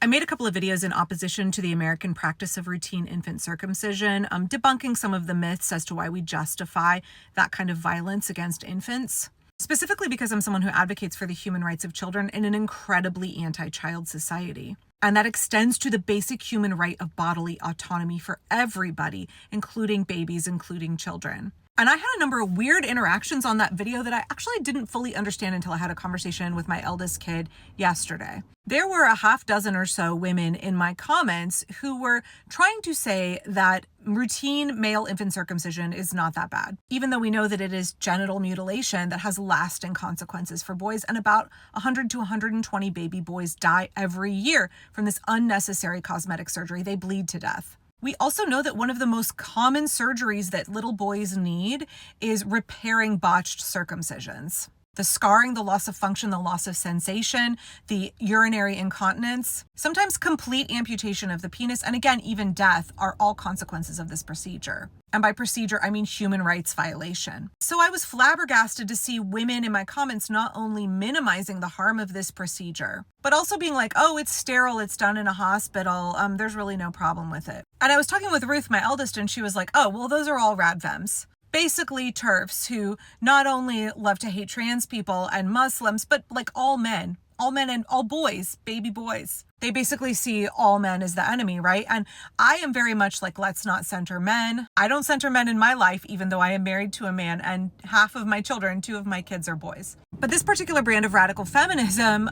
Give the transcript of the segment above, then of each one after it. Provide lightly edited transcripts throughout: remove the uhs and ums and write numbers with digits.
I made a couple of videos in opposition to the American practice of routine infant circumcision, debunking some of the myths as to why we justify that kind of violence against infants. Specifically because I'm someone who advocates for the human rights of children in an incredibly anti-child society. And that extends to the basic human right of bodily autonomy for everybody, including babies, including children. And I had a number of weird interactions on that video that I actually didn't fully understand until I had a conversation with my eldest kid yesterday. There were a half dozen or so women in my comments who were trying to say that routine male infant circumcision is not that bad, even though we know that it is genital mutilation that has lasting consequences for boys, and about 100 to 120 baby boys die every year from this unnecessary cosmetic surgery. They bleed to death. We also know that one of the most common surgeries that little boys need is repairing botched circumcisions. The scarring, the loss of function, the loss of sensation, the urinary incontinence, sometimes complete amputation of the penis, and again, even death are all consequences of this procedure. And by procedure, I mean human rights violation. So I was flabbergasted to see women in my comments not only minimizing the harm of this procedure, but also being like, oh, it's sterile, it's done in a hospital, there's really no problem with it. And I was talking with Ruth, my eldest, and she was like, oh, well, those are all rad femmes. Basically TERFs who not only love to hate trans people and Muslims, but like all men and all boys, baby boys. They basically see all men as the enemy, right? And I am very much like, let's not center men. I don't center men in my life, even though I am married to a man and half of my children, 2 of my kids are boys. But this particular brand of radical feminism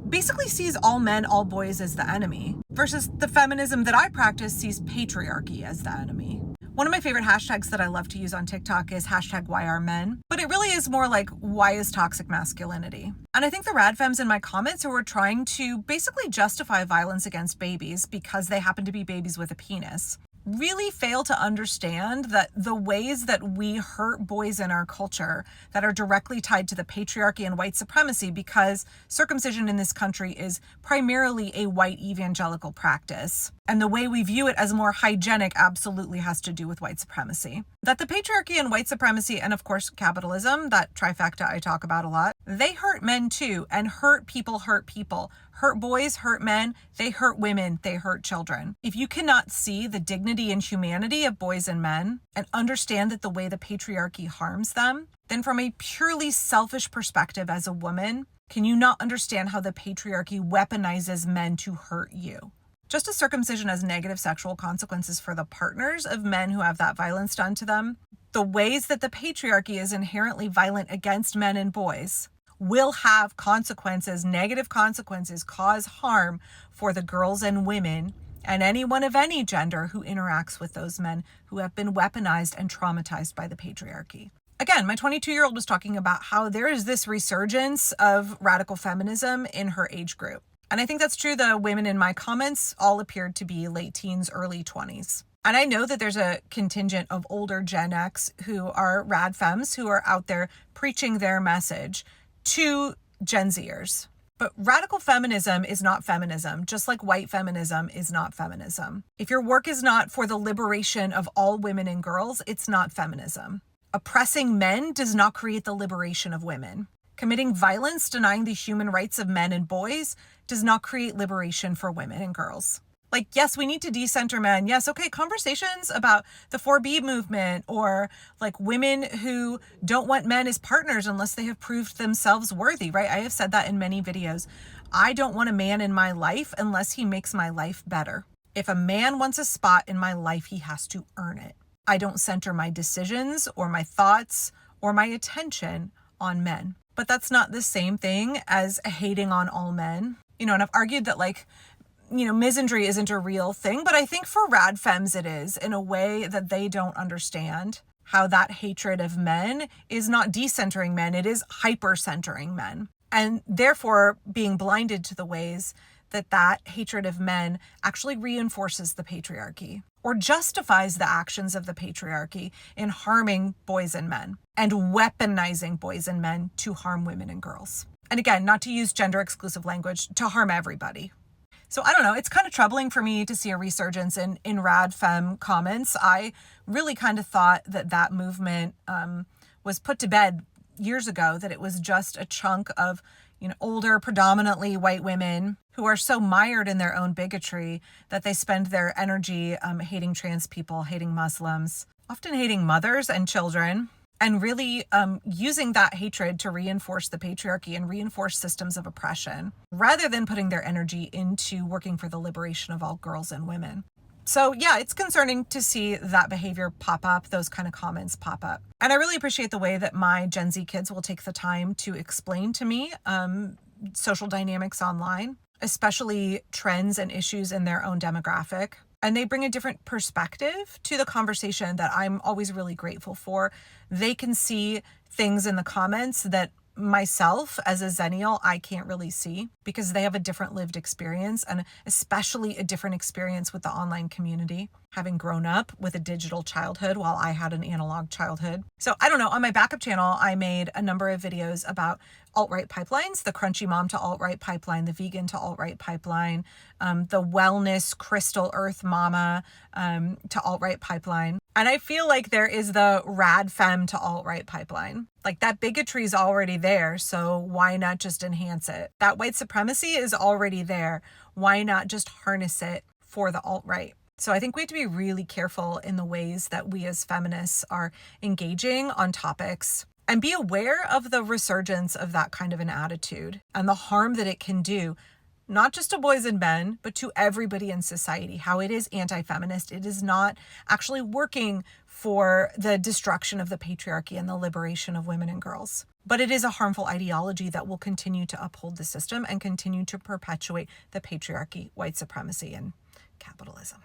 basically sees all men, all boys as the enemy, versus the feminism that I practice sees patriarchy as the enemy. One of my favorite hashtags that I love to use on TikTok is hashtag why are men, but it really is more like why is toxic masculinity? And I think the rad femmes in my comments who are trying to basically justify violence against babies because they happen to be babies with a penis really fail to understand that the ways that we hurt boys in our culture that are directly tied to the patriarchy and white supremacy, because circumcision in this country is primarily a white evangelical practice. And the way we view it as more hygienic absolutely has to do with white supremacy. That the patriarchy and white supremacy, and of course capitalism, that trifecta I talk about a lot, they hurt men too, and hurt people hurt people. Hurt boys, hurt men, they hurt women, they hurt children. If you cannot see the dignity and humanity of boys and men and understand that the way the patriarchy harms them, then from a purely selfish perspective as a woman, can you not understand how the patriarchy weaponizes men to hurt you? Just as circumcision has negative sexual consequences for the partners of men who have that violence done to them, the ways that the patriarchy is inherently violent against men and boys will have consequences, negative consequences, cause harm for the girls and women and anyone of any gender who interacts with those men who have been weaponized and traumatized by the patriarchy. Again, my 22-year-old was talking about how there is this resurgence of radical feminism in her age group. And I think that's true. The women in my comments all appeared to be late teens, early 20s. And I know that there's a contingent of older Gen X who are rad femmes who are out there preaching their message to Gen Zers. But radical feminism is not feminism, just like white feminism is not feminism. If your work is not for the liberation of all women and girls, it's not feminism. Oppressing men does not create the liberation of women. Committing violence, denying the human rights of men and boys, does not create liberation for women and girls. Like, yes, we need to decenter men. Yes, okay, conversations about the 4B movement or like women who don't want men as partners unless they have proved themselves worthy, right? I have said that in many videos. I don't want a man in my life unless he makes my life better. If a man wants a spot in my life, he has to earn it. I don't center my decisions or my thoughts or my attention on men. But that's not the same thing as hating on all men. And I've argued that misandry isn't a real thing, but I think for rad femmes it is, in a way that they don't understand how that hatred of men is not decentering men, it is hyper-centering men. And therefore being blinded to the ways that hatred of men actually reinforces the patriarchy or justifies the actions of the patriarchy in harming boys and men and weaponizing boys and men to harm women and girls. And again, not to use gender exclusive language, to harm everybody. So I don't know, it's kind of troubling for me to see a resurgence in rad femme comments. I really kind of thought that movement was put to bed years ago, that it was just a chunk of, older, predominantly white women who are so mired in their own bigotry that they spend their energy hating trans people, hating Muslims, often hating mothers and children, and really using that hatred to reinforce the patriarchy and reinforce systems of oppression, rather than putting their energy into working for the liberation of all girls and women. So yeah, it's concerning to see that behavior pop up, those kind of comments pop up. And I really appreciate the way that my Gen Z kids will take the time to explain to me social dynamics online, especially trends and issues in their own demographic. And they bring a different perspective to the conversation that I'm always really grateful for. They can see things in the comments that myself as a Zennial, I can't really see, because they have a different lived experience, and especially a different experience with the online community, having grown up with a digital childhood while I had an analog childhood. So I don't know, on my backup channel, I made a number of videos about alt-right pipelines, the crunchy mom to alt-right pipeline, the vegan to alt-right pipeline, the wellness crystal earth mama to alt-right pipeline. And I feel like there is the rad femme to alt-right pipeline. Like, that bigotry is already there, so why not just enhance it? That white supremacy is already there. Why not just harness it for the alt-right? So I think we have to be really careful in the ways that we as feminists are engaging on topics, and be aware of the resurgence of that kind of an attitude and the harm that it can do, not just to boys and men, but to everybody in society. How it is anti-feminist. It is not actually working for the destruction of the patriarchy and the liberation of women and girls. But it is a harmful ideology that will continue to uphold the system and continue to perpetuate the patriarchy, white supremacy, and capitalism.